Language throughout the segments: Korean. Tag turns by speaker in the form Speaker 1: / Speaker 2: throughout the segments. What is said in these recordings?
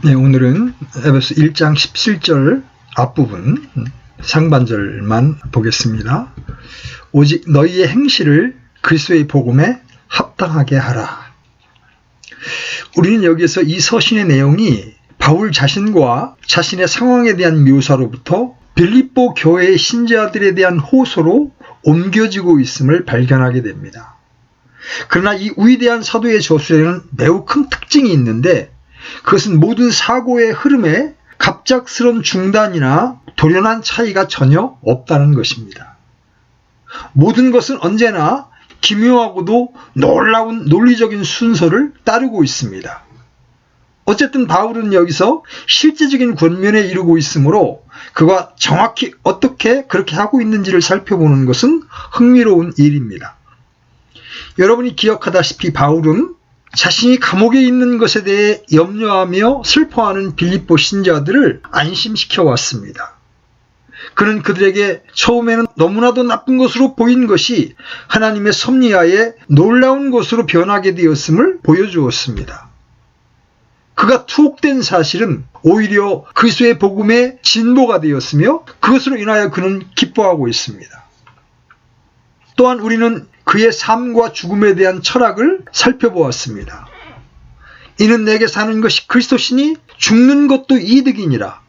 Speaker 1: 네, 오늘은 에베소 1장 17절 앞부분 상반절만 보겠습니다. 오직 너희의 행실을 그리스도의 복음에 합당하게 하라. 우리는 여기서 이 서신의 내용이 바울 자신과 자신의 상황에 대한 묘사로부터 빌립보 교회의 신자들에 대한 호소로 옮겨지고 있음을 발견하게 됩니다. 그러나 이 위대한 사도의 저술에는 매우 큰 특징이 있는데, 그것은 모든 사고의 흐름에 갑작스러운 중단이나 돌연한 차이가 전혀 없다는 것입니다. 모든 것은 언제나 기묘하고도 놀라운 논리적인 순서를 따르고 있습니다. 어쨌든 바울은 여기서 실제적인 권면에 이르고 있으므로 그가 정확히 어떻게 그렇게 하고 있는지를 살펴보는 것은 흥미로운 일입니다. 여러분이 기억하다시피 바울은 자신이 감옥에 있는 것에 대해 염려하며 슬퍼하는 빌립보 신자들을 안심시켜 왔습니다. 그는 그들에게 처음에는 너무나도 나쁜 것으로 보인 것이 하나님의 섭리하에 놀라운 것으로 변하게 되었음을 보여주었습니다. 그가 투옥된 사실은 오히려 그리스도의 복음의 진보가 되었으며 그것으로 인하여 그는 기뻐하고 있습니다. 또한 우리는 그의 삶과 죽음에 대한 철학을 살펴보았습니다. 이는 내게 사는 것이 그리스도시니 죽는 것도 이득이니라.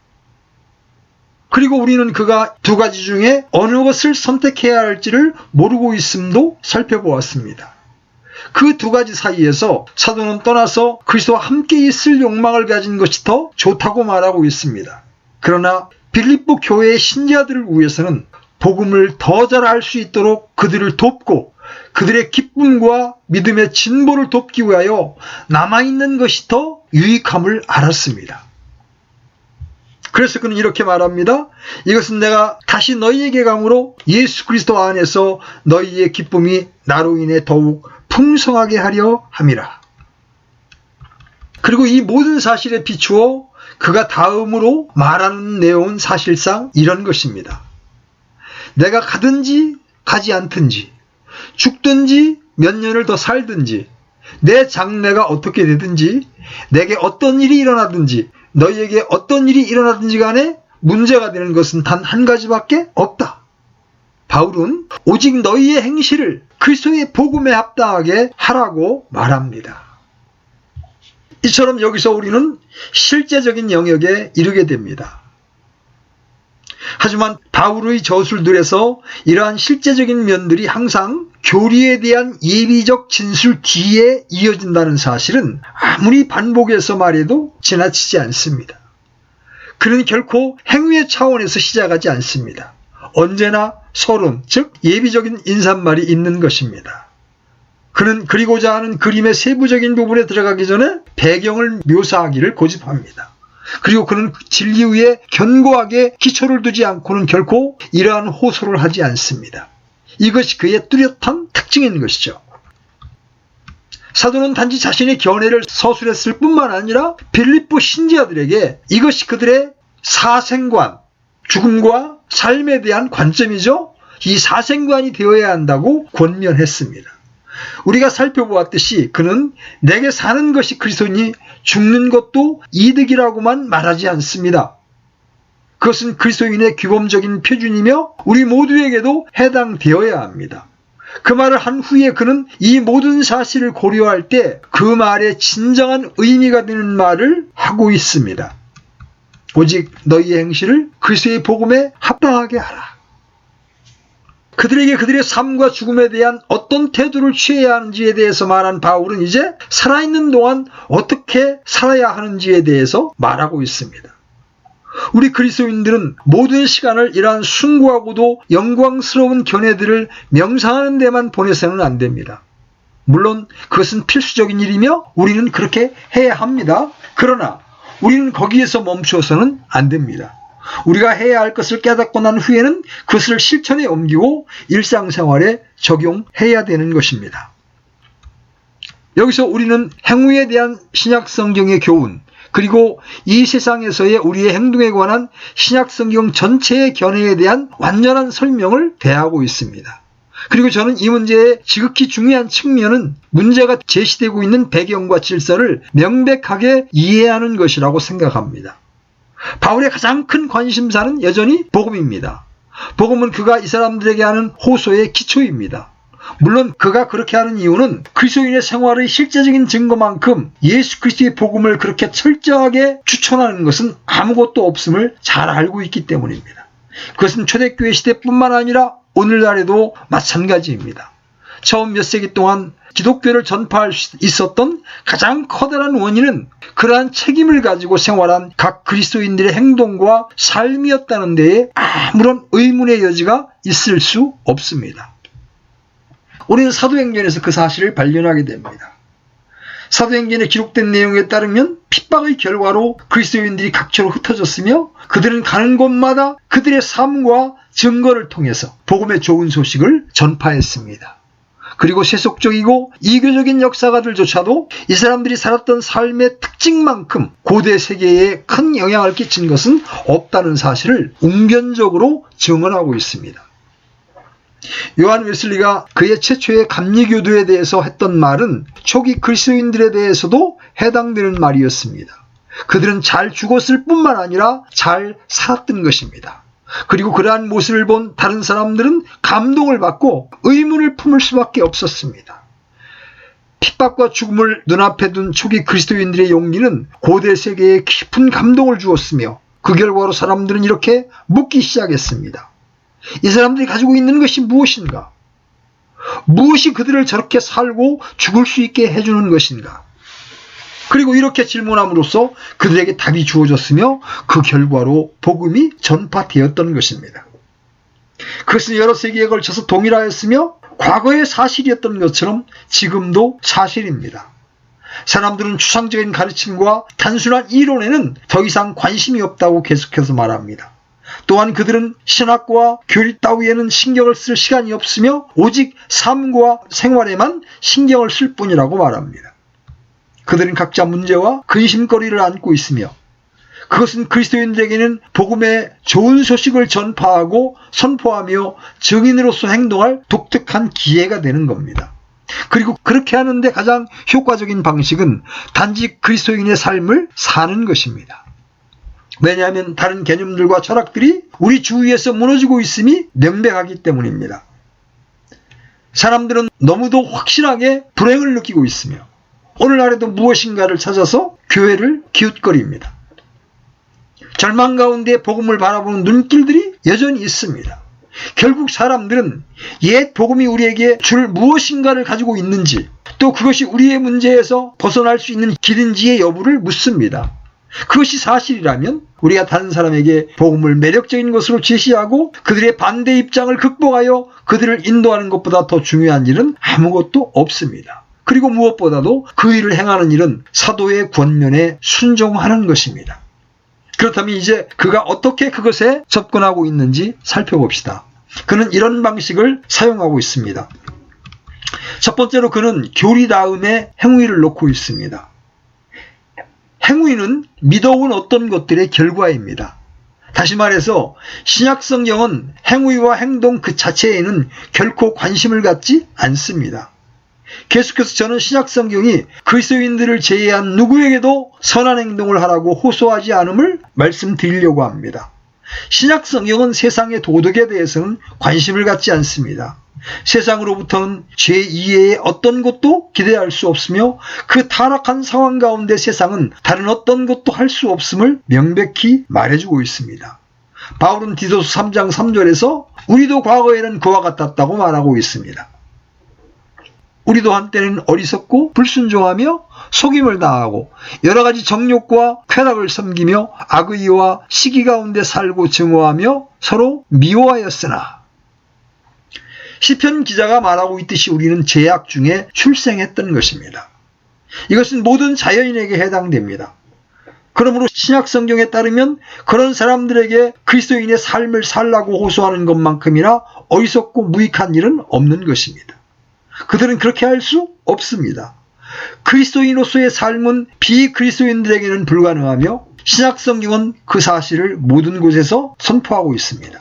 Speaker 1: 그리고 우리는 그가 두 가지 중에 어느 것을 선택해야 할지를 모르고 있음도 살펴보았습니다. 그 두 가지 사이에서 사도는 떠나서 그리스도와 함께 있을 욕망을 가진 것이 더 좋다고 말하고 있습니다. 그러나 빌립보 교회의 신자들을 위해서는 복음을 더 잘 알 수 있도록 그들을 돕고 그들의 기쁨과 믿음의 진보를 돕기 위하여 남아있는 것이 더 유익함을 알았습니다. 그래서 그는 이렇게 말합니다. 이것은 내가 다시 너희에게 감으로 예수 그리스도 안에서 너희의 기쁨이 나로 인해 더욱 풍성하게 하려 함이라. 그리고 이 모든 사실에 비추어 그가 다음으로 말하는 내용은 사실상 이런 것입니다. 내가 가든지 가지 않든지 죽든지 몇 년을 더 살든지 내 장래가 어떻게 되든지 내게 어떤 일이 일어나든지 너희에게 어떤 일이 일어나든지 간에 문제가 되는 것은 단 한 가지밖에 없다. 바울은 오직 너희의 행실을 그리스도의 복음에 합당하게 하라고 말합니다. 이처럼 여기서 우리는 실제적인 영역에 이르게 됩니다. 하지만 바울의 저술들에서 이러한 실제적인 면들이 항상 교리에 대한 예비적 진술 뒤에 이어진다는 사실은 아무리 반복해서 말해도 지나치지 않습니다. 그는 결코 행위의 차원에서 시작하지 않습니다. 언제나 서론, 즉 예비적인 인사말이 있는 것입니다. 그는 그리고자 하는 그림의 세부적인 부분에 들어가기 전에 배경을 묘사하기를 고집합니다. 그리고 그는 진리 위에 견고하게 기초를 두지 않고는 결코 이러한 호소를 하지 않습니다. 이것이 그의 뚜렷한 특징인 것이죠. 사도는 단지 자신의 견해를 서술했을 뿐만 아니라 빌립보 신자들에게 이것이 그들의 사생관, 죽음과 삶에 대한 관점이죠. 이 사생관이 되어야 한다고 권면했습니다. 우리가 살펴보았듯이 그는 내게 사는 것이 그리스도니 죽는 것도 이득이라고만 말하지 않습니다. 그것은 그리스도인의 규범적인 표준이며 우리 모두에게도 해당되어야 합니다. 그 말을 한 후에 그는 이 모든 사실을 고려할 때 그 말의 진정한 의미가 되는 말을 하고 있습니다. 오직 너희의 행실을 그리스도의 복음에 합당하게 하라. 그들에게 그들의 삶과 죽음에 대한 어떤 태도를 취해야 하는지에 대해서 말한 바울은 이제 살아있는 동안 어떻게 살아야 하는지에 대해서 말하고 있습니다. 우리 그리스도인들은 모든 시간을 이러한 숭고하고도 영광스러운 견해들을 명상하는 데만 보내서는 안 됩니다. 물론 그것은 필수적인 일이며 우리는 그렇게 해야 합니다. 그러나 우리는 거기에서 멈추어서는 안 됩니다. 우리가 해야 할 것을 깨닫고 난 후에는 그것을 실천에 옮기고 일상생활에 적용해야 되는 것입니다. 여기서 우리는 행위에 대한 신약성경의 교훈, 그리고 이 세상에서의 우리의 행동에 관한 신약성경 전체의 견해에 대한 완전한 설명을 대하고 있습니다. 그리고 저는 이 문제의 지극히 중요한 측면은 문제가 제시되고 있는 배경과 질서를 명백하게 이해하는 것이라고 생각합니다. 바울의 가장 큰 관심사는 여전히 복음입니다. 복음은 그가 이 사람들에게 하는 호소의 기초입니다. 물론 그가 그렇게 하는 이유는 그리스도인의 생활의 실제적인 증거만큼 예수 그리스도의 복음을 그렇게 철저하게 추천하는 것은 아무것도 없음을 잘 알고 있기 때문입니다. 그것은 초대교회 시대뿐만 아니라 오늘날에도 마찬가지입니다. 처음 몇 세기 동안 기독교를 전파할 수 있었던 가장 커다란 원인은 그러한 책임을 가지고 생활한 각 그리스도인들의 행동과 삶이었다는 데에 아무런 의문의 여지가 있을 수 없습니다. 우리는 사도행전에서 그 사실을 발견하게 됩니다. 사도행전에 기록된 내용에 따르면 핍박의 결과로 그리스도인들이 각처로 흩어졌으며 그들은 가는 곳마다 그들의 삶과 증거를 통해서 복음의 좋은 소식을 전파했습니다. 그리고 세속적이고 이교적인 역사가들조차도 이 사람들이 살았던 삶의 특징만큼 고대 세계에 큰 영향을 끼친 것은 없다는 사실을 웅변적으로 증언하고 있습니다. 요한 웨슬리가 그의 최초의 감리교도에 대해서 했던 말은 초기 그리스도인들에 대해서도 해당되는 말이었습니다. 그들은 잘 죽었을 뿐만 아니라 잘 살았던 것입니다. 그리고 그러한 모습을 본 다른 사람들은 감동을 받고 의문을 품을 수밖에 없었습니다. 핍박과 죽음을 눈앞에 둔 초기 그리스도인들의 용기는 고대 세계에 깊은 감동을 주었으며 그 결과로 사람들은 이렇게 묻기 시작했습니다. 이 사람들이 가지고 있는 것이 무엇인가? 무엇이 그들을 저렇게 살고 죽을 수 있게 해주는 것인가? 그리고 이렇게 질문함으로써 그들에게 답이 주어졌으며 그 결과로 복음이 전파되었던 것입니다. 그것은 여러 세기에 걸쳐서 동일하였으며 과거의 사실이었던 것처럼 지금도 사실입니다. 사람들은 추상적인 가르침과 단순한 이론에는 더 이상 관심이 없다고 계속해서 말합니다. 또한 그들은 신학과 교리 따위에는 신경을 쓸 시간이 없으며 오직 삶과 생활에만 신경을 쓸 뿐이라고 말합니다. 그들은 각자 문제와 근심거리를 안고 있으며 그것은 그리스도인들에게는 복음의 좋은 소식을 전파하고 선포하며 증인으로서 행동할 독특한 기회가 되는 겁니다. 그리고 그렇게 하는데 가장 효과적인 방식은 단지 그리스도인의 삶을 사는 것입니다. 왜냐하면 다른 개념들과 철학들이 우리 주위에서 무너지고 있음이 명백하기 때문입니다. 사람들은 너무도 확실하게 불행을 느끼고 있으며 오늘날에도 무엇인가를 찾아서 교회를 기웃거립니다. 절망 가운데 복음을 바라보는 눈길들이 여전히 있습니다. 결국 사람들은 옛 복음이 우리에게 줄 무엇인가를 가지고 있는지 또 그것이 우리의 문제에서 벗어날 수 있는 길인지의 여부를 묻습니다. 그것이 사실이라면 우리가 다른 사람에게 복음을 매력적인 것으로 제시하고 그들의 반대 입장을 극복하여 그들을 인도하는 것보다 더 중요한 일은 아무것도 없습니다. 그리고 무엇보다도 그 일을 행하는 일은 사도의 권면에 순종하는 것입니다. 그렇다면 이제 그가 어떻게 그것에 접근하고 있는지 살펴봅시다. 그는 이런 방식을 사용하고 있습니다. 첫 번째로 그는 교리 다음에 행위를 놓고 있습니다. 행위는 믿어온 어떤 것들의 결과입니다. 다시 말해서 신약 성경은 행위와 행동 그 자체에는 결코 관심을 갖지 않습니다. 계속해서 저는 신약 성경이 그리스도인들을 제외한 누구에게도 선한 행동을 하라고 호소하지 않음을 말씀드리려고 합니다. 신약 성경은 세상의 도덕에 대해서는 관심을 갖지 않습니다. 세상으로부터는 제2의 어떤 것도 기대할 수 없으며 그 타락한 상황 가운데 세상은 다른 어떤 것도 할 수 없음을 명백히 말해주고 있습니다. 바울은 디도서 3장 3절에서 우리도 과거에는 그와 같았다고 말하고 있습니다. 우리도 한때는 어리석고 불순종하며 속임을 당하고 여러 가지 정욕과 쾌락을 섬기며 악의와 시기 가운데 살고 증오하며 서로 미워하였으나 시편 기자가 말하고 있듯이 우리는 죄악 중에 출생했던 것입니다. 이것은 모든 자연인에게 해당됩니다. 그러므로 신약 성경에 따르면 그런 사람들에게 그리스도인의 삶을 살라고 호소하는 것만큼이나 어리석고 무익한 일은 없는 것입니다. 그들은 그렇게 할 수 없습니다. 그리스도인으로서의 삶은 비그리스도인들에게는 불가능하며 신약 성경은 그 사실을 모든 곳에서 선포하고 있습니다.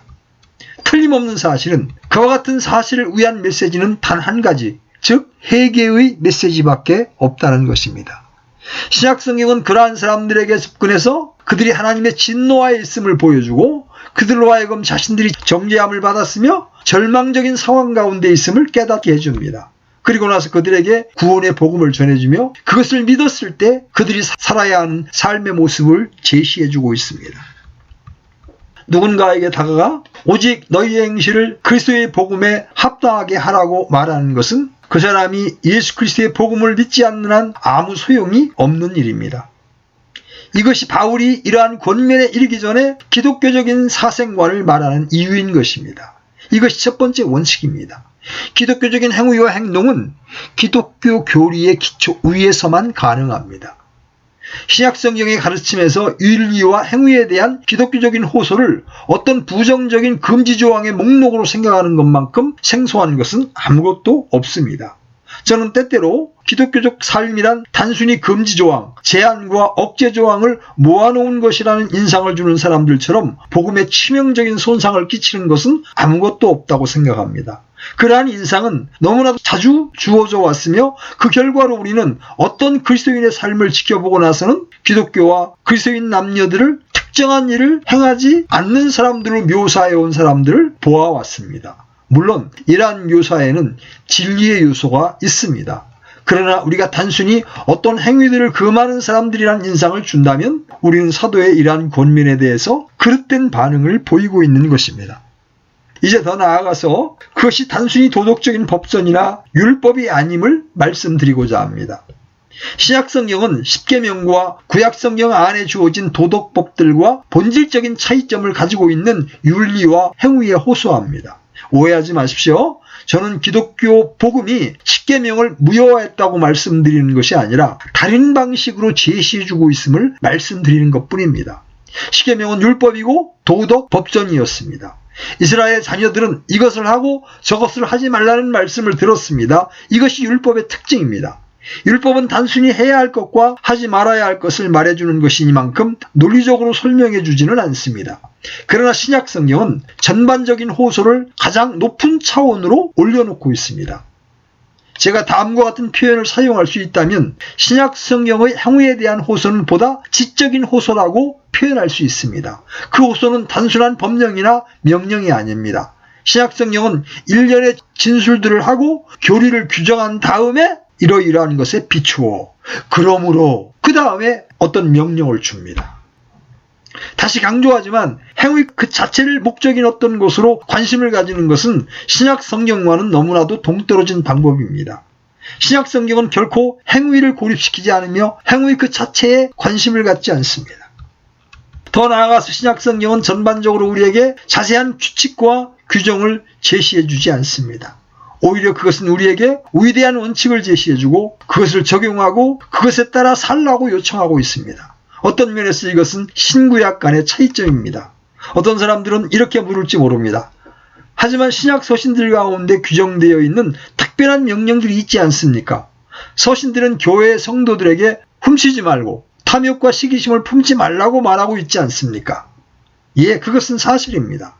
Speaker 1: 틀림없는 사실은 그와 같은 사실을 위한 메시지는 단 한 가지, 즉 회개의 메시지밖에 없다는 것입니다. 신약성경은 그러한 사람들에게 접근해서 그들이 하나님의 진노하에 있음을 보여주고 그들로 하여금 자신들이 정죄함을 받았으며 절망적인 상황 가운데 있음을 깨닫게 해줍니다. 그리고 나서 그들에게 구원의 복음을 전해주며 그것을 믿었을 때 그들이 살아야 하는 삶의 모습을 제시해주고 있습니다. 누군가에게 다가가 오직 너희의 행실을 그리스도의 복음에 합당하게 하라고 말하는 것은 그 사람이 예수 그리스도의 복음을 믿지 않는 한 아무 소용이 없는 일입니다. 이것이 바울이 이러한 권면에 이르기 전에 기독교적인 사생활을 말하는 이유인 것입니다. 이것이 첫 번째 원칙입니다. 기독교적인 행위와 행동은 기독교 교리의 기초 위에서만 가능합니다. 신약성경의 가르침에서 윤리와 행위에 대한 기독교적인 호소를 어떤 부정적인 금지조항의 목록으로 생각하는 것만큼 생소한 것은 아무것도 없습니다. 저는 때때로 기독교적 삶이란 단순히 금지조항, 제한과 억제조항을 모아놓은 것이라는 인상을 주는 사람들처럼 복음에 치명적인 손상을 끼치는 것은 아무것도 없다고 생각합니다. 그러한 인상은 너무나도 자주 주어져 왔으며 그 결과로 우리는 어떤 그리스도인의 삶을 지켜보고 나서는 기독교와 그리스도인 남녀들을 특정한 일을 행하지 않는 사람들로 묘사해온 사람들을 보아왔습니다. 물론 이러한 묘사에는 진리의 요소가 있습니다. 그러나 우리가 단순히 어떤 행위들을 금하는 사람들이라는 인상을 준다면 우리는 사도의 이러한 권면에 대해서 그릇된 반응을 보이고 있는 것입니다. 이제 더 나아가서 그것이 단순히 도덕적인 법전이나 율법이 아님을 말씀드리고자 합니다. 신약성경은 십계명과 구약성경 안에 주어진 도덕법들과 본질적인 차이점을 가지고 있는 윤리와 행위에 호소합니다. 오해하지 마십시오. 저는 기독교 복음이 십계명을 무효화했다고 말씀드리는 것이 아니라 다른 방식으로 제시해주고 있음을 말씀드리는 것뿐입니다. 십계명은 율법이고 도덕 법전이었습니다. 이스라엘 자녀들은 이것을 하고 저것을 하지 말라는 말씀을 들었습니다. 이것이 율법의 특징입니다. 율법은 단순히 해야 할 것과 하지 말아야 할 것을 말해주는 것이니만큼 논리적으로 설명해 주지는 않습니다. 그러나 신약성경은 전반적인 호소를 가장 높은 차원으로 올려놓고 있습니다. 제가 다음과 같은 표현을 사용할 수 있다면 신약성경의 행위에 대한 호소는 보다 지적인 호소라고 표현할 수 있습니다. 그 호소는 단순한 법령이나 명령이 아닙니다. 신약성경은 일련의 진술들을 하고 교리를 규정한 다음에 이러이러한 것에 비추어 그러므로 그 다음에 어떤 명령을 줍니다. 다시 강조하지만 행위 그 자체를 목적인 어떤 것으로 관심을 가지는 것은 신약 성경과는 너무나도 동떨어진 방법입니다. 신약 성경은 결코 행위를 고립시키지 않으며 행위 그 자체에 관심을 갖지 않습니다. 더 나아가서 신약 성경은 전반적으로 우리에게 자세한 규칙과 규정을 제시해 주지 않습니다. 오히려 그것은 우리에게 위대한 원칙을 제시해주고 그것을 적용하고 그것에 따라 살라고 요청하고 있습니다. 어떤 면에서 이것은 신구약 간의 차이점입니다. 어떤 사람들은 이렇게 물을지 모릅니다. 하지만 신약 서신들 가운데 규정되어 있는 특별한 명령들이 있지 않습니까? 서신들은 교회 성도들에게 훔치지 말고 탐욕과 시기심을 품지 말라고 말하고 있지 않습니까? 예, 그것은 사실입니다.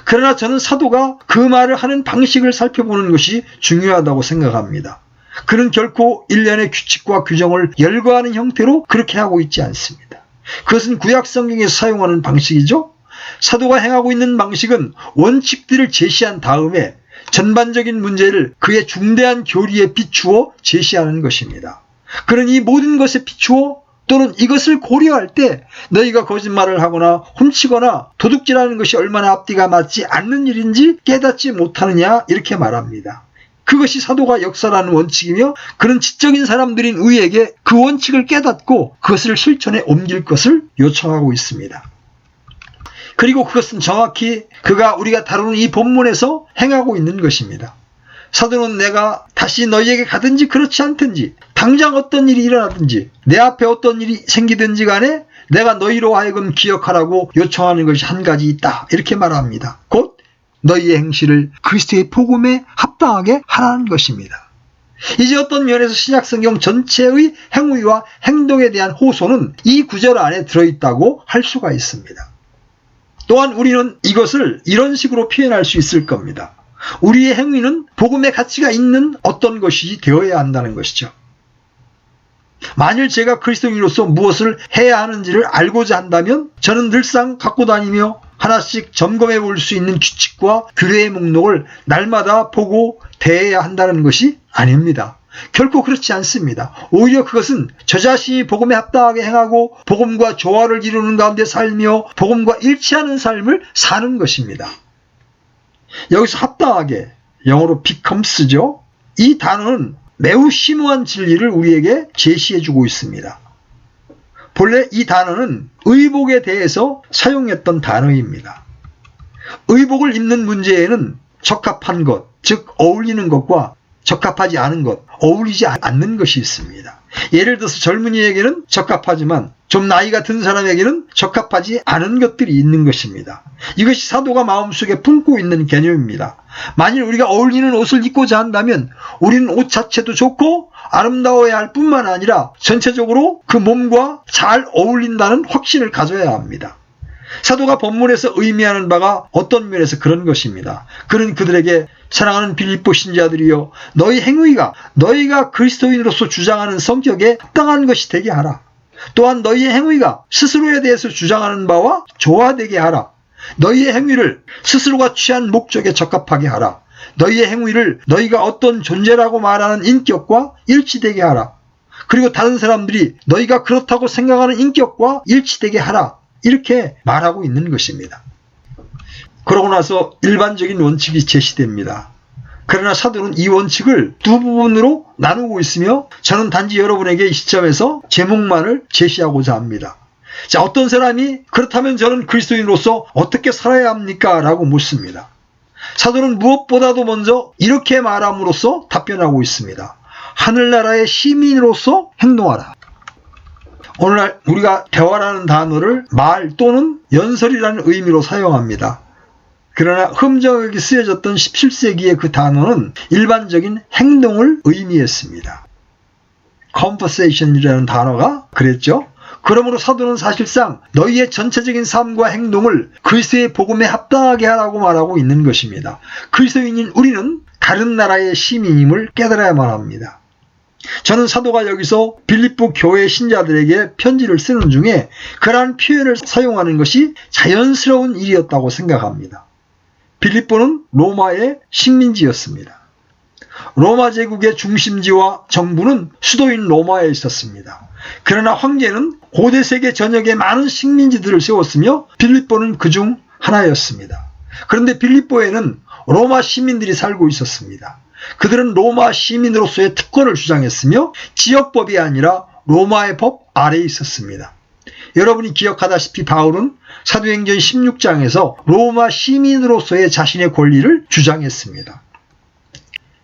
Speaker 1: 그러나 저는 사도가 그 말을 하는 방식을 살펴보는 것이 중요하다고 생각합니다. 그는 결코 일련의 규칙과 규정을 열거하는 형태로 그렇게 하고 있지 않습니다. 그것은 구약 성경에서 사용하는 방식이죠. 사도가 행하고 있는 방식은 원칙들을 제시한 다음에 전반적인 문제를 그의 중대한 교리에 비추어 제시하는 것입니다. 그는 이 모든 것에 비추어 또는 이것을 고려할 때 너희가 거짓말을 하거나 훔치거나 도둑질하는 것이 얼마나 앞뒤가 맞지 않는 일인지 깨닫지 못하느냐 이렇게 말합니다. 그것이 사도가 역사라는 원칙이며 그런 지적인 사람들인 우리에게 그 원칙을 깨닫고 그것을 실천에 옮길 것을 요청하고 있습니다. 그리고 그것은 정확히 그가 우리가 다루는 이 본문에서 행하고 있는 것입니다. 사도는 내가 다시 너희에게 가든지 그렇지 않든지 당장 어떤 일이 일어나든지 내 앞에 어떤 일이 생기든지 간에 내가 너희로 하여금 기억하라고 요청하는 것이 한 가지 있다 이렇게 말합니다. 곧 너희의 행실을 그리스도의 복음에 합당하게 하라는 것입니다. 이제 어떤 면에서 신약성경 전체의 행위와 행동에 대한 호소는 이 구절 안에 들어있다고 할 수가 있습니다. 또한 우리는 이것을 이런 식으로 표현할 수 있을 겁니다. 우리의 행위는 복음의 가치가 있는 어떤 것이 되어야 한다는 것이죠. 만일 제가 그리스도인으로서 무엇을 해야 하는지를 알고자 한다면 저는 늘상 갖고 다니며 하나씩 점검해 볼 수 있는 규칙과 규례의 목록을 날마다 보고 대해야 한다는 것이 아닙니다. 결코 그렇지 않습니다. 오히려 그것은 저 자신이 복음에 합당하게 행하고 복음과 조화를 이루는 가운데 살며 복음과 일치하는 삶을 사는 것입니다. 여기서 합당하게, 영어로 becomes죠. 이 단어는 매우 심오한 진리를 우리에게 제시해주고 있습니다. 본래 이 단어는 의복에 대해서 사용했던 단어입니다. 의복을 입는 문제에는 적합한 것, 즉 어울리는 것과 적합하지 않은 것, 어울리지 않는 것이 있습니다. 예를 들어서 젊은이에게는 적합하지만 좀 나이가 든 사람에게는 적합하지 않은 것들이 있는 것입니다. 이것이 사도가 마음속에 품고 있는 개념입니다. 만일 우리가 어울리는 옷을 입고자 한다면 우리는 옷 자체도 좋고 아름다워야 할 뿐만 아니라 전체적으로 그 몸과 잘 어울린다는 확신을 가져야 합니다. 사도가 본문에서 의미하는 바가 어떤 면에서 그런 것입니다. 그는 그들에게 사랑하는 빌립보 신자들이여 너희 행위가 너희가 그리스도인으로서 주장하는 성격에 합당한 것이 되게 하라. 또한 너희의 행위가 스스로에 대해서 주장하는 바와 조화되게 하라. 너희의 행위를 스스로가 취한 목적에 적합하게 하라. 너희의 행위를 너희가 어떤 존재라고 말하는 인격과 일치되게 하라. 그리고 다른 사람들이 너희가 그렇다고 생각하는 인격과 일치되게 하라. 이렇게 말하고 있는 것입니다. 그러고 나서 일반적인 원칙이 제시됩니다. 그러나 사도는 이 원칙을 두 부분으로 나누고 있으며 저는 단지 여러분에게 이 시점에서 제목만을 제시하고자 합니다. 자, 어떤 사람이 그렇다면 저는 그리스도인으로서 어떻게 살아야 합니까? 라고 묻습니다. 사도는 무엇보다도 먼저 이렇게 말함으로써 답변하고 있습니다. 하늘나라의 시민으로서 행동하라. 오늘날 우리가 대화라는 단어를 말 또는 연설이라는 의미로 사용합니다. 그러나 흠정하게 쓰여졌던 17세기의 그 단어는 일반적인 행동을 의미했습니다. conversation이라는 단어가 그랬죠. 그러므로 사도는 사실상 너희의 전체적인 삶과 행동을 그리스도의 복음에 합당하게 하라고 말하고 있는 것입니다. 그리스도인인 우리는 다른 나라의 시민임을 깨달아야만 합니다. 저는 사도가 여기서 빌립보 교회 신자들에게 편지를 쓰는 중에 그러한 표현을 사용하는 것이 자연스러운 일이었다고 생각합니다. 빌립보는 로마의 식민지였습니다. 로마 제국의 중심지와 정부는 수도인 로마에 있었습니다. 그러나 황제는 고대 세계 전역에 많은 식민지들을 세웠으며 빌립보는 그중 하나였습니다. 그런데 빌립보에는 로마 시민들이 살고 있었습니다. 그들은 로마 시민으로서의 특권을 주장했으며 지역법이 아니라 로마의 법 아래에 있었습니다. 여러분이 기억하다시피 바울은 사도행전 16장에서 로마 시민으로서의 자신의 권리를 주장했습니다.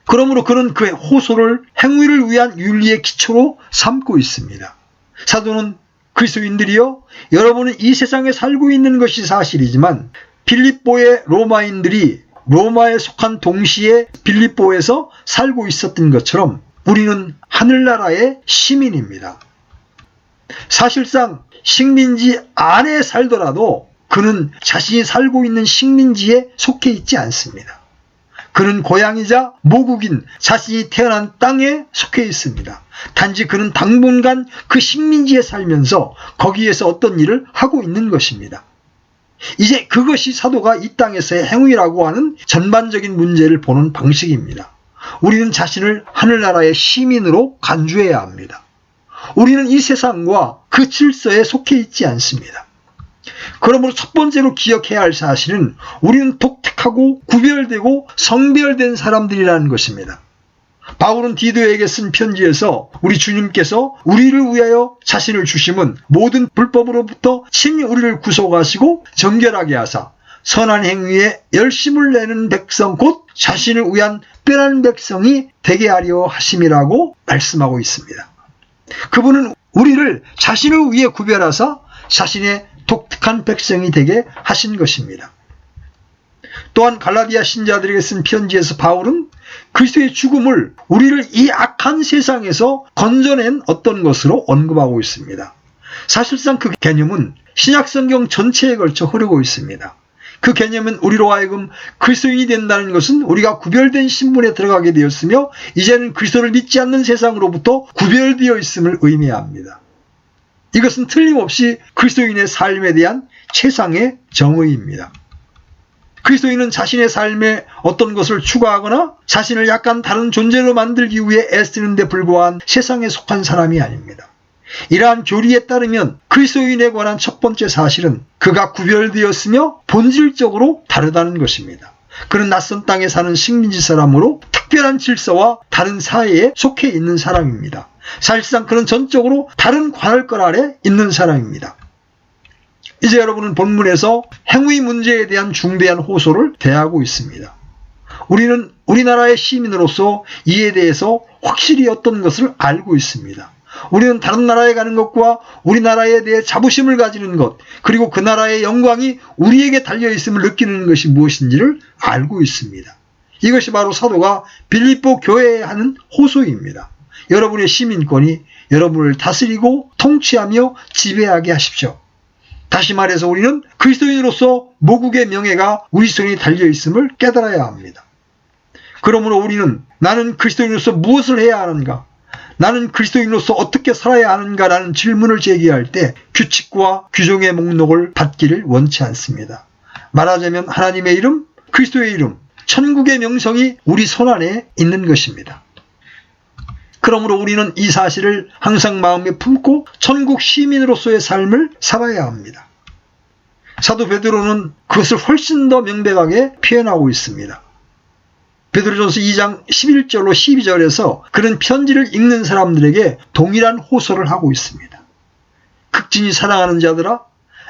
Speaker 1: 그러므로 그는 그의 호소를 행위를 위한 윤리의 기초로 삼고 있습니다. 사도는 그리스도인들이여 여러분은 이 세상에 살고 있는 것이 사실이지만 빌립보의 로마인들이 로마에 속한 동시에 빌립보에서 살고 있었던 것처럼 우리는 하늘나라의 시민입니다. 사실상 식민지 안에 살더라도 그는 자신이 살고 있는 식민지에 속해 있지 않습니다. 그는 고향이자 모국인 자신이 태어난 땅에 속해 있습니다. 단지 그는 당분간 그 식민지에 살면서 거기에서 어떤 일을 하고 있는 것입니다. 이제 그것이 사도가 이 땅에서의 행위라고 하는 전반적인 문제를 보는 방식입니다. 우리는 자신을 하늘나라의 시민으로 간주해야 합니다. 우리는 이 세상과 그 질서에 속해 있지 않습니다. 그러므로 첫 번째로 기억해야 할 사실은 우리는 독특하고 구별되고 성별된 사람들이라는 것입니다. 바울은 디도에게 쓴 편지에서 우리 주님께서 우리를 위하여 자신을 주심은 모든 불법으로부터 친히 우리를 구속하시고 정결하게 하사 선한 행위에 열심을 내는 백성 곧 자신을 위한 특별한 백성이 되게 하려 하심이라고 말씀하고 있습니다. 그분은 우리를 자신을 위해 구별하사 자신의 독특한 백성이 되게 하신 것입니다. 또한 갈라디아 신자들에게 쓴 편지에서 바울은 그리스도의 죽음을 우리를 이 악한 세상에서 건져낸 어떤 것으로 언급하고 있습니다. 사실상 그 개념은 신약성경 전체에 걸쳐 흐르고 있습니다. 그 개념은 우리로 하여금 그리스도인이 된다는 것은 우리가 구별된 신분에 들어가게 되었으며 이제는 그리스도를 믿지 않는 세상으로부터 구별되어 있음을 의미합니다. 이것은 틀림없이 그리스도인의 삶에 대한 최상의 정의입니다. 그리스도인은 자신의 삶에 어떤 것을 추구하거나 자신을 약간 다른 존재로 만들기 위해 애쓰는 데 불과한 세상에 속한 사람이 아닙니다. 이러한 교리에 따르면 그리스도인에 관한 첫 번째 사실은 그가 구별되었으며 본질적으로 다르다는 것입니다. 그는 낯선 땅에 사는 식민지 사람으로 특별한 질서와 다른 사회에 속해 있는 사람입니다. 사실상 그는 전적으로 다른 관할권 아래 있는 사람입니다. 이제 여러분은 본문에서 행위 문제에 대한 중대한 호소를 대하고 있습니다. 우리는 우리나라의 시민으로서 이에 대해서 확실히 어떤 것을 알고 있습니다. 우리는 다른 나라에 가는 것과 우리나라에 대해 자부심을 가지는 것, 그리고 그 나라의 영광이 우리에게 달려있음을 느끼는 것이 무엇인지를 알고 있습니다. 이것이 바로 사도가 빌립보 교회에 하는 호소입니다. 여러분의 시민권이 여러분을 다스리고 통치하며 지배하게 하십시오. 다시 말해서 우리는 그리스도인으로서 모국의 명예가 우리 손에 달려있음을 깨달아야 합니다. 그러므로 우리는 나는 그리스도인으로서 무엇을 해야 하는가? 나는 그리스도인으로서 어떻게 살아야 하는가라는 질문을 제기할 때 규칙과 규정의 목록을 받기를 원치 않습니다. 말하자면 하나님의 이름, 그리스도의 이름, 천국의 명성이 우리 손안에 있는 것입니다. 그러므로 우리는 이 사실을 항상 마음에 품고 천국 시민으로서의 삶을 살아야 합니다. 사도 베드로는 그것을 훨씬 더 명백하게 표현하고 있습니다. 베드로전서 2장 11절로 12절에서 그는 편지를 읽는 사람들에게 동일한 호소를 하고 있습니다. 극진히 사랑하는 자들아,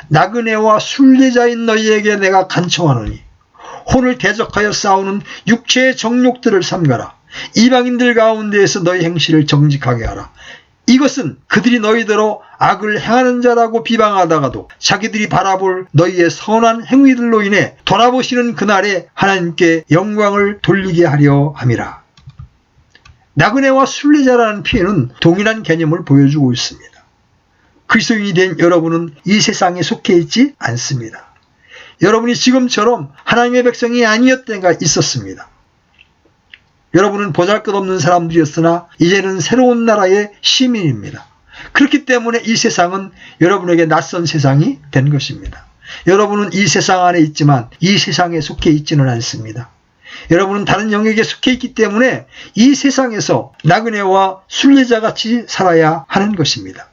Speaker 1: 나그네와 순례자인 너희에게 내가 간청하노니 혼을 대적하여 싸우는 육체의 정욕들을 삼가라. 이방인들 가운데에서 너희 행실을 정직하게 하라. 이것은 그들이 너희더러 악을 행하는 자라고 비방하다가도 자기들이 바라볼 너희의 선한 행위들로 인해 돌아보시는 그날에 하나님께 영광을 돌리게 하려 함이라. 나그네와 순례자라는 표현은 동일한 개념을 보여주고 있습니다. 그리스도인이 된 여러분은 이 세상에 속해 있지 않습니다. 여러분이 지금처럼 하나님의 백성이 아니었던 때가 있었습니다. 여러분은 보잘것없는 사람들이었으나 이제는 새로운 나라의 시민입니다. 그렇기 때문에 이 세상은 여러분에게 낯선 세상이 된 것입니다. 여러분은 이 세상 안에 있지만 이 세상에 속해 있지는 않습니다. 여러분은 다른 영역에 속해 있기 때문에 이 세상에서 나그네와 순례자같이 살아야 하는 것입니다.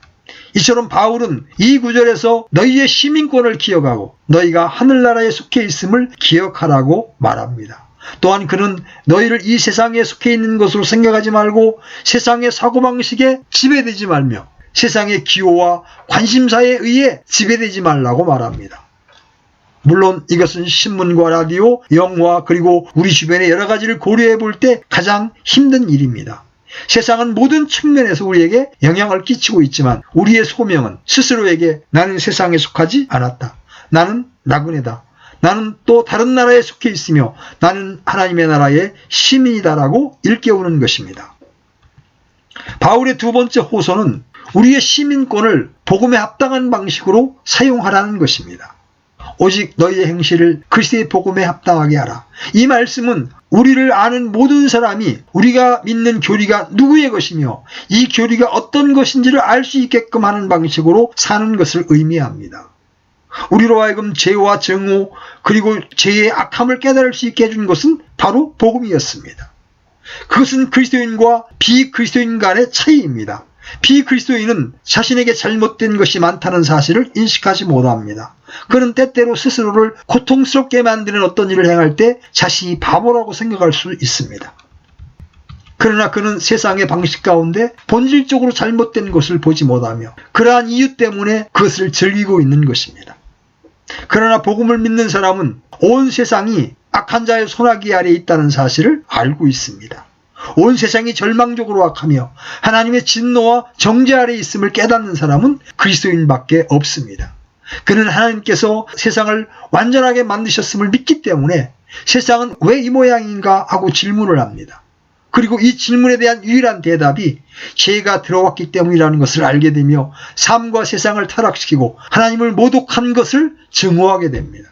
Speaker 1: 이처럼 바울은 이 구절에서 너희의 시민권을 기억하고 너희가 하늘나라에 속해 있음을 기억하라고 말합니다. 또한 그는 너희를 이 세상에 속해 있는 것으로 생각하지 말고 세상의 사고방식에 지배되지 말며 세상의 기호와 관심사에 의해 지배되지 말라고 말합니다. 물론 이것은 신문과 라디오, 영화 그리고 우리 주변의 여러 가지를 고려해 볼 때 가장 힘든 일입니다. 세상은 모든 측면에서 우리에게 영향을 끼치고 있지만 우리의 소명은 스스로에게 나는 세상에 속하지 않았다. 나는 나그네다. 나는 또 다른 나라에 속해 있으며 나는 하나님의 나라의 시민이다라고 일깨우는 것입니다. 바울의 두 번째 호소는 우리의 시민권을 복음에 합당한 방식으로 사용하라는 것입니다. 오직 너희의 행실을 그리스도의 복음에 합당하게 하라. 이 말씀은 우리를 아는 모든 사람이 우리가 믿는 교리가 누구의 것이며 이 교리가 어떤 것인지를 알 수 있게끔 하는 방식으로 사는 것을 의미합니다. 우리로 하여금 죄와 정오 그리고 죄의 악함을 깨달을 수 있게 해준 것은 바로 복음이었습니다. 그것은 그리스도인과 비그리스도인 간의 차이입니다. 비그리스도인은 자신에게 잘못된 것이 많다는 사실을 인식하지 못합니다. 그는 때때로 스스로를 고통스럽게 만드는 어떤 일을 행할 때 자신이 바보라고 생각할 수 있습니다. 그러나 그는 세상의 방식 가운데 본질적으로 잘못된 것을 보지 못하며 그러한 이유 때문에 그것을 즐기고 있는 것입니다. 그러나 복음을 믿는 사람은 온 세상이 악한 자의 손아귀 아래에 있다는 사실을 알고 있습니다. 온 세상이 절망적으로 악하며 하나님의 진노와 정죄 아래에 있음을 깨닫는 사람은 그리스도인밖에 없습니다. 그는 하나님께서 세상을 완전하게 만드셨음을 믿기 때문에 세상은 왜 이 모양인가 하고 질문을 합니다. 그리고 이 질문에 대한 유일한 대답이 죄가 들어왔기 때문이라는 것을 알게 되며 삶과 세상을 타락시키고 하나님을 모독한 것을 증오하게 됩니다.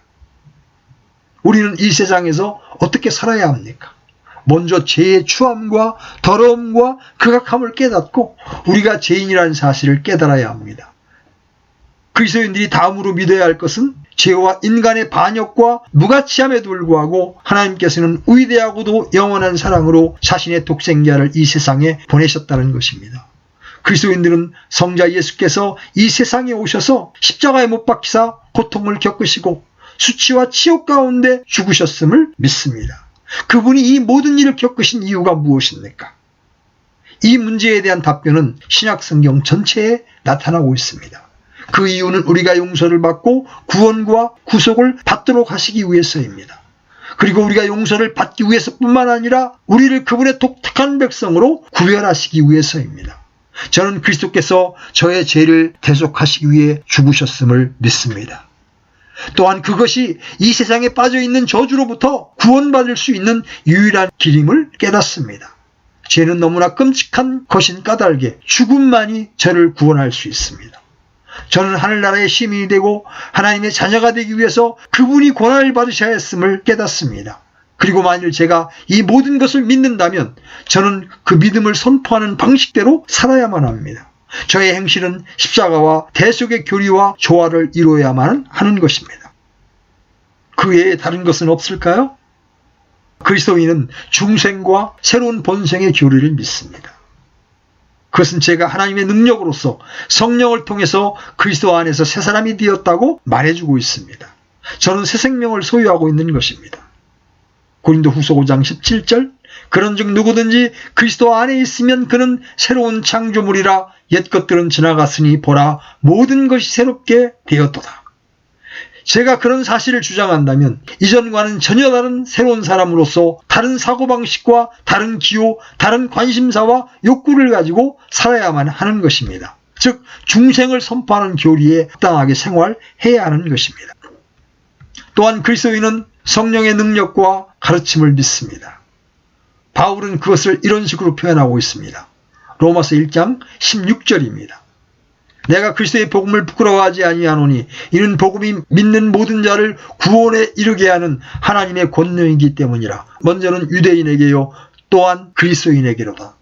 Speaker 1: 우리는 이 세상에서 어떻게 살아야 합니까? 먼저 죄의 추함과 더러움과 극악함을 깨닫고 우리가 죄인이라는 사실을 깨달아야 합니다. 그리스도인들이 다음으로 믿어야 할 것은 죄와 인간의 반역과 무가치함에도 불구하고 하나님께서는 위대하고도 영원한 사랑으로 자신의 독생자를 이 세상에 보내셨다는 것입니다. 그리스도인들은 성자 예수께서 이 세상에 오셔서 십자가에 못 박히사 고통을 겪으시고 수치와 치욕 가운데 죽으셨음을 믿습니다. 그분이 이 모든 일을 겪으신 이유가 무엇입니까? 이 문제에 대한 답변은 신약 성경 전체에 나타나고 있습니다. 그 이유는 우리가 용서를 받고 구원과 구속을 받도록 하시기 위해서입니다. 그리고 우리가 용서를 받기 위해서뿐만 아니라 우리를 그분의 독특한 백성으로 구별하시기 위해서입니다. 저는 그리스도께서 저의 죄를 대속하시기 위해 죽으셨음을 믿습니다. 또한 그것이 이 세상에 빠져있는 저주로부터 구원받을 수 있는 유일한 길임을 깨닫습니다. 죄는 너무나 끔찍한 것인 까닭에 죽음만이 저를 구원할 수 있습니다. 저는 하늘나라의 시민이 되고 하나님의 자녀가 되기 위해서 그분이 고난을 받으셔야 했음을 깨닫습니다. 그리고 만일 제가 이 모든 것을 믿는다면 저는 그 믿음을 선포하는 방식대로 살아야만 합니다. 저의 행실은 십자가와 대속의 교리와 조화를 이루어야만 하는 것입니다. 그 외에 다른 것은 없을까요? 그리스도인은 중생과 새로운 본생의 교리를 믿습니다. 그것은 제가 하나님의 능력으로서 성령을 통해서 그리스도 안에서 새 사람이 되었다고 말해주고 있습니다. 저는 새 생명을 소유하고 있는 것입니다. 고린도후서 5장 17절 그런즉 누구든지 그리스도 안에 있으면 그는 새로운 창조물이라 옛 것들은 지나갔으니 보라 모든 것이 새롭게 되었도다. 제가 그런 사실을 주장한다면 이전과는 전혀 다른 새로운 사람으로서 다른 사고방식과 다른 기호, 다른 관심사와 욕구를 가지고 살아야만 하는 것입니다. 즉 중생을 선포하는 교리에 합당하게 생활해야 하는 것입니다. 또한 그리스도인은 성령의 능력과 가르침을 믿습니다. 바울은 그것을 이런 식으로 표현하고 있습니다. 로마서 1장 16절입니다. 내가 그리스도의 복음을 부끄러워하지 아니하노니 이는 복음이 믿는 모든 자를 구원에 이르게 하는 하나님의 권능이기 때문이라. 먼저는 유대인에게요 또한 그리스도인에게로다.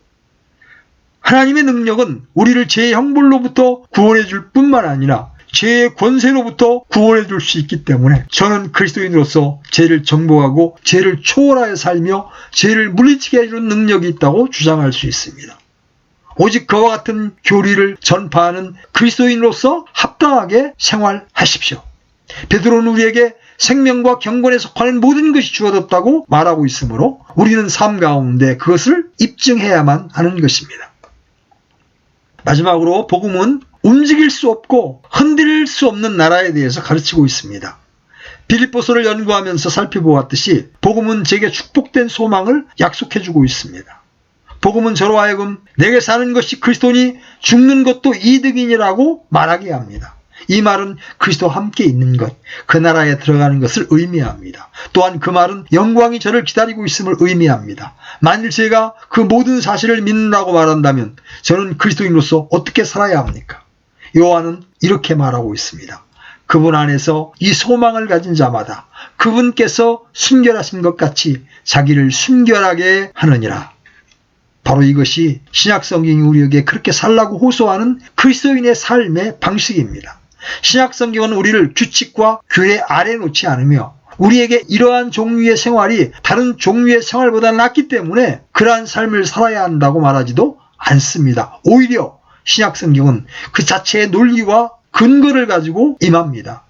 Speaker 1: 하나님의 능력은 우리를 죄의 형벌로부터 구원해 줄 뿐만 아니라 죄의 권세로부터 구원해 줄 수 있기 때문에 저는 그리스도인으로서 죄를 정복하고 죄를 초월하여 살며 죄를 물리치게 해주는 능력이 있다고 주장할 수 있습니다. 오직 그와 같은 교리를 전파하는 그리스도인으로서 합당하게 생활하십시오. 베드로는 우리에게 생명과 경건에 속하는 모든 것이 주어졌다고 말하고 있으므로 우리는 삶 가운데 그것을 입증해야만 하는 것입니다. 마지막으로 복음은 움직일 수 없고 흔들 수 없는 나라에 대해서 가르치고 있습니다. 빌립보서를 연구하면서 살펴보았듯이 복음은 제게 축복된 소망을 약속해주고 있습니다. 복음은 저로 하여금 내게 사는 것이 그리스도니 죽는 것도 이득이니라고 말하게 합니다. 이 말은 그리스도와 함께 있는 것, 그 나라에 들어가는 것을 의미합니다. 또한 그 말은 영광이 저를 기다리고 있음을 의미합니다. 만일 제가 그 모든 사실을 믿는다고 말한다면 저는 그리스도인으로서 어떻게 살아야 합니까? 요한은 이렇게 말하고 있습니다. 그분 안에서 이 소망을 가진 자마다 그분께서 순결하신 것 같이 자기를 순결하게 하느니라. 바로 이것이 신약성경이 우리에게 그렇게 살라고 호소하는 그리스도인의 삶의 방식입니다. 신약성경은 우리를 규칙과 규례 아래 놓지 않으며 우리에게 이러한 종류의 생활이 다른 종류의 생활보다 낫기 때문에 그러한 삶을 살아야 한다고 말하지도 않습니다. 오히려 신약성경은 그 자체의 논리와 근거를 가지고 임합니다.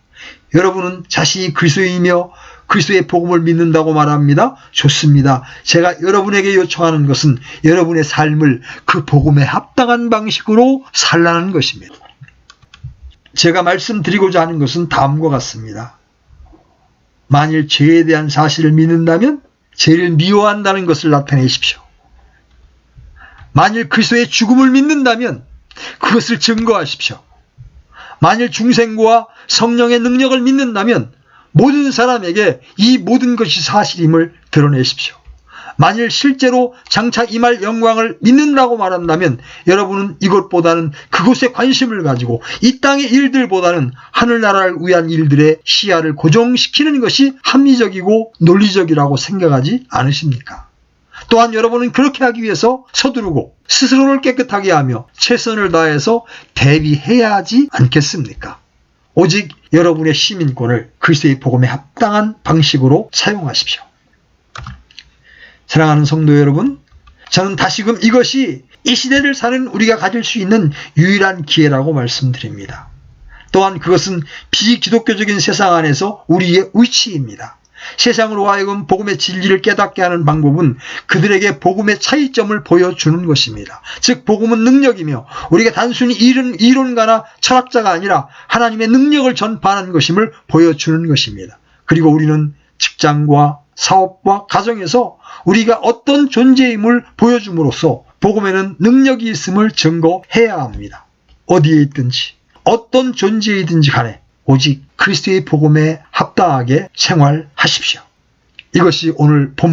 Speaker 1: 여러분은 자신이 그리스도인이며 그리스도의 복음을 믿는다고 말합니다. 좋습니다. 제가 여러분에게 요청하는 것은 여러분의 삶을 그 복음에 합당한 방식으로 살라는 것입니다. 제가 말씀드리고자 하는 것은 다음과 같습니다. 만일 죄에 대한 사실을 믿는다면 죄를 미워한다는 것을 나타내십시오. 만일 그리스도의 죽음을 믿는다면 그것을 증거하십시오. 만일 중생과 성령의 능력을 믿는다면 모든 사람에게 이 모든 것이 사실임을 드러내십시오. 만일 실제로 장차 임할 영광을 믿는다고 말한다면 여러분은 이것보다는 그곳에 관심을 가지고 이 땅의 일들보다는 하늘나라를 위한 일들의 시야를 고정시키는 것이 합리적이고 논리적이라고 생각하지 않으십니까? 또한 여러분은 그렇게 하기 위해서 서두르고 스스로를 깨끗하게 하며 최선을 다해서 대비해야 하지 않겠습니까? 오직 여러분의 시민권을 그리스도의 복음에 합당한 방식으로 사용하십시오. 사랑하는 성도 여러분, 저는 다시금 이것이 이 시대를 사는 우리가 가질 수 있는 유일한 기회라고 말씀드립니다. 또한 그것은 비기독교적인 세상 안에서 우리의 위치입니다. 세상으로 하여금 복음의 진리를 깨닫게 하는 방법은 그들에게 복음의 차이점을 보여주는 것입니다. 즉 복음은 능력이며 우리가 단순히 이론가나 철학자가 아니라 하나님의 능력을 전파하는 것임을 보여주는 것입니다. 그리고 우리는 직장과 사업과 가정에서 우리가 어떤 존재임을 보여줌으로써 복음에는 능력이 있음을 증거해야 합니다. 어디에 있든지 어떤 존재이든지 간에 오직 그리스도의 복음에 합당하게 생활하십시오. 이것이 오늘 본